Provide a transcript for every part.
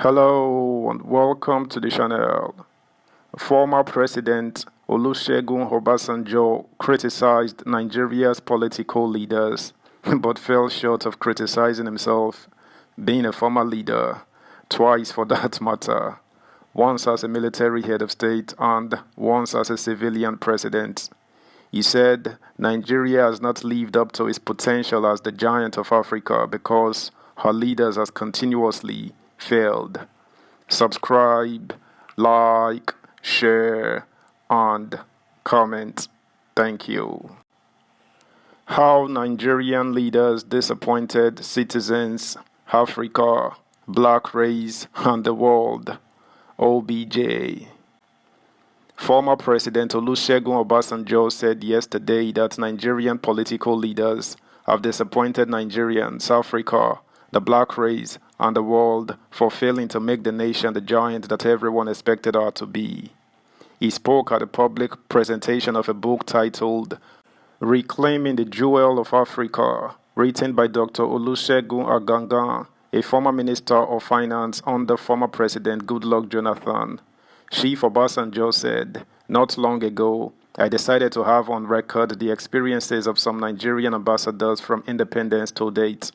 Hello and welcome to the channel. Former President Olusegun Obasanjo criticized Nigeria's political leaders but fell short of criticizing himself, being a former leader, twice for that matter, once as a military head of state and once as a civilian president. He said Nigeria has not lived up to its potential as the giant of Africa because her leaders has continuously failed. Subscribe, like, share, and comment. Thank you. How Nigerian leaders disappointed citizens, Africa, Black race, and the world. OBJ. Former President Olusegun Obasanjo said yesterday that Nigerian political leaders have disappointed Nigerians, Africa, the black race, and the world for failing to make the nation the giant that everyone expected her to be. He spoke at a public presentation of a book titled Reclaiming the Jewel of Africa, written by Dr. Olusegun Agangan, a former Minister of Finance under former President Goodluck Jonathan. Chief Obasanjo said, "Not long ago, I decided to have on record the experiences of some Nigerian ambassadors from independence to date.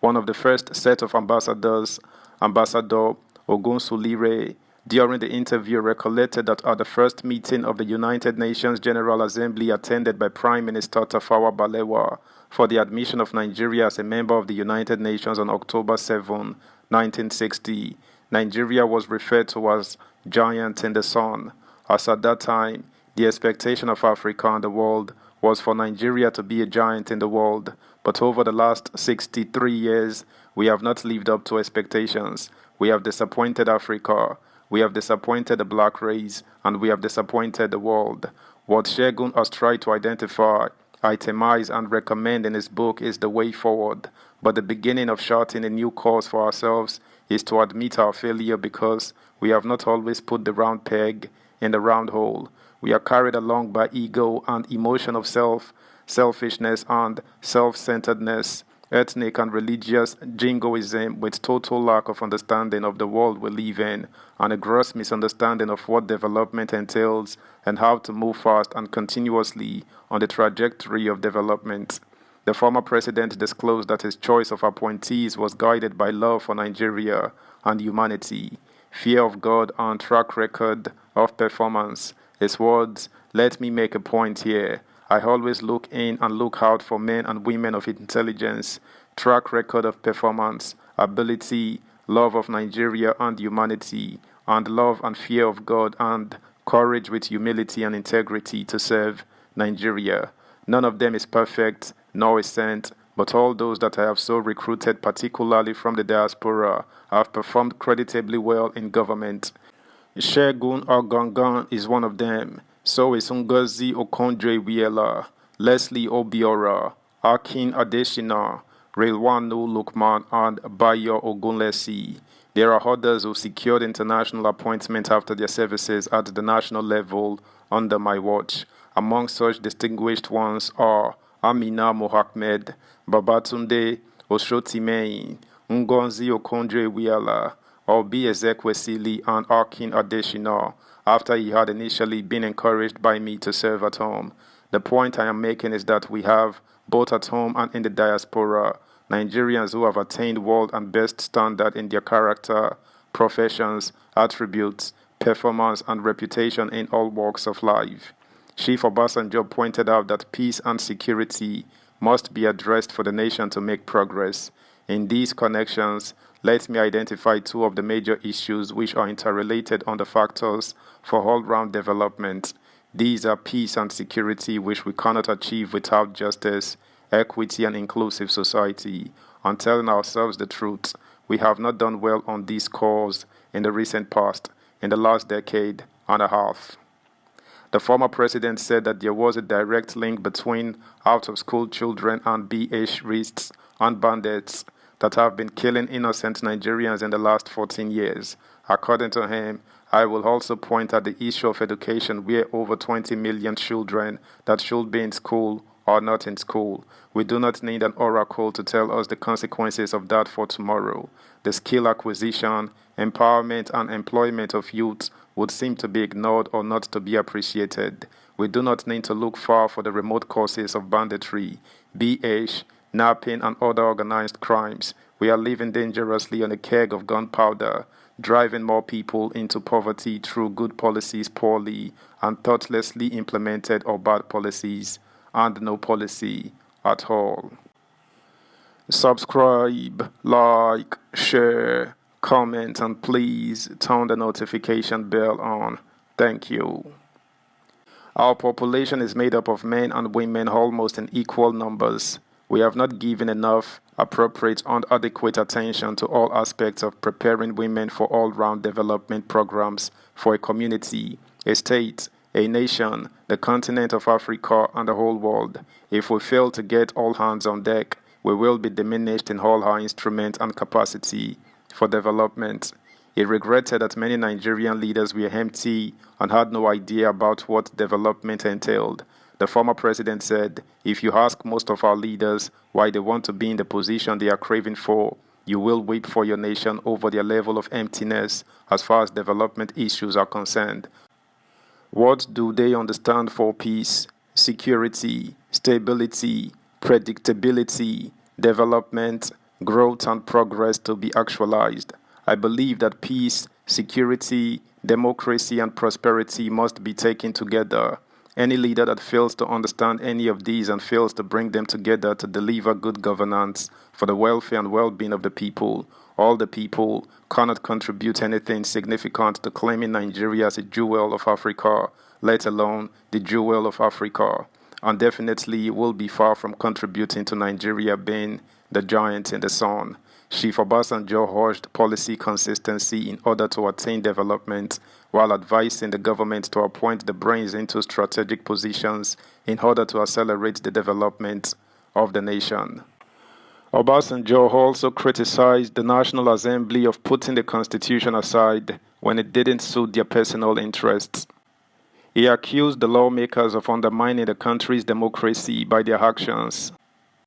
One of the first set of ambassadors, Ambassador Ogunsulire, during the interview recollected that at the first meeting of the United Nations General Assembly attended by Prime Minister Tafawa Balewa for the admission of Nigeria as a member of the United Nations on October 7, 1960, Nigeria was referred to as giant in the sun, as at that time, the expectation of Africa and the world was for Nigeria to be a giant in the world, but over the last 63 years, we have not lived up to expectations. We have disappointed Africa, we have disappointed the black race, and we have disappointed the world. What Shegun has tried to identify, itemize, and recommend in his book is the way forward, but the beginning of charting a new course for ourselves is to admit our failure because we have not always put the round peg in the round hole. We are carried along by ego and emotion of selfishness and self-centeredness, ethnic and religious jingoism with total lack of understanding of the world we live in and a gross misunderstanding of what development entails and how to move fast and continuously on the trajectory of development. The former president disclosed that his choice of appointees was guided by love for Nigeria and humanity, fear of God, and track record of performance. His words, "Let me make a point here. I always look in and look out for men and women of intelligence, track record of performance, ability, love of Nigeria and humanity, and love and fear of God, and courage with humility and integrity to serve Nigeria. None of them is perfect, nor is sent, but all those that I have so recruited, particularly from the diaspora, have performed creditably well in government. Shegun Ogangan is one of them. So is Ngozi Okonjo-Iweala, Leslie Obiora, Akin Adesina, Rilwanu Lukman, and Bayo Ogunlesi. There are others who secured international appointment after their services at the national level under my watch. Among such distinguished ones are Amina Mohammed, Babatunde Oshotimehin, Ngozi Okonjo-Iweala, Obi Ezekwesili, and Akin Adesina, after he had initially been encouraged by me to serve at home. The point I am making is that we have, both at home and in the diaspora, Nigerians who have attained world and best standard in their character, professions, attributes, performance, and reputation in all walks of life. Chief Obasanjo pointed out that peace and security must be addressed for the nation to make progress. In these connections, let me identify two of the major issues which are interrelated on the factors for all-round development. These are peace and security, which we cannot achieve without justice, equity, and inclusive society. On telling ourselves the truth, we have not done well on these scores in the recent past, in the last decade and a half. The former president said that there was a direct link between out-of-school children and BHists and bandits that have been killing innocent Nigerians in the last 14 years. According to him, I will also point at the issue of education where over 20 million children that should be in school are not in school. We do not need an oracle to tell us the consequences of that for tomorrow. The skill acquisition, empowerment, and employment of youth would seem to be ignored or not to be appreciated. We do not need to look far for the remote causes of banditry, BH, napping, and other organized crimes. We are living dangerously on a keg of gunpowder, driving more people into poverty through good policies poorly and thoughtlessly implemented or bad policies, and no policy at all. Subscribe, like, share, comment, and please turn the notification bell on. Thank you. Our population is made up of men and women almost in equal numbers. We have not given enough, appropriate, and adequate attention to all aspects of preparing women for all-round development programs for a community, a state, a nation, the continent of Africa, and the whole world. If we fail to get all hands on deck, we will be diminished in all our instruments and capacity for development. He regretted that many Nigerian leaders were empty and had no idea about what development entailed. The former president said, if you ask most of our leaders why they want to be in the position they are craving for, you will weep for your nation over their level of emptiness as far as development issues are concerned. What do they understand for peace, security, stability, predictability, development, growth, and progress to be actualized? I believe that peace, security, democracy, and prosperity must be taken together. Any leader that fails to understand any of these and fails to bring them together to deliver good governance for the welfare and well-being of the people, all the people, cannot contribute anything significant to claiming Nigeria as a jewel of Africa, let alone the jewel of Africa, and definitely will be far from contributing to Nigeria being the giant in the sun. Chief Obasanjo urged policy consistency in order to attain development, while advising the government to appoint the brains into strategic positions in order to accelerate the development of the nation. Obasanjo also criticized the National Assembly of putting the Constitution aside when it didn't suit their personal interests. He accused the lawmakers of undermining the country's democracy by their actions.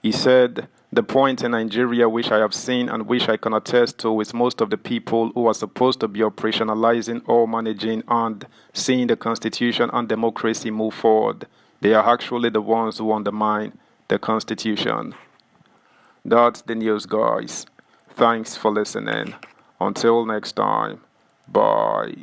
He said, the point in Nigeria which I have seen and which I can attest to is most of the people who are supposed to be operationalizing or managing and seeing the Constitution and democracy move forward. They are actually the ones who undermine the Constitution. That's the news, guys. Thanks for listening. Until next time, bye.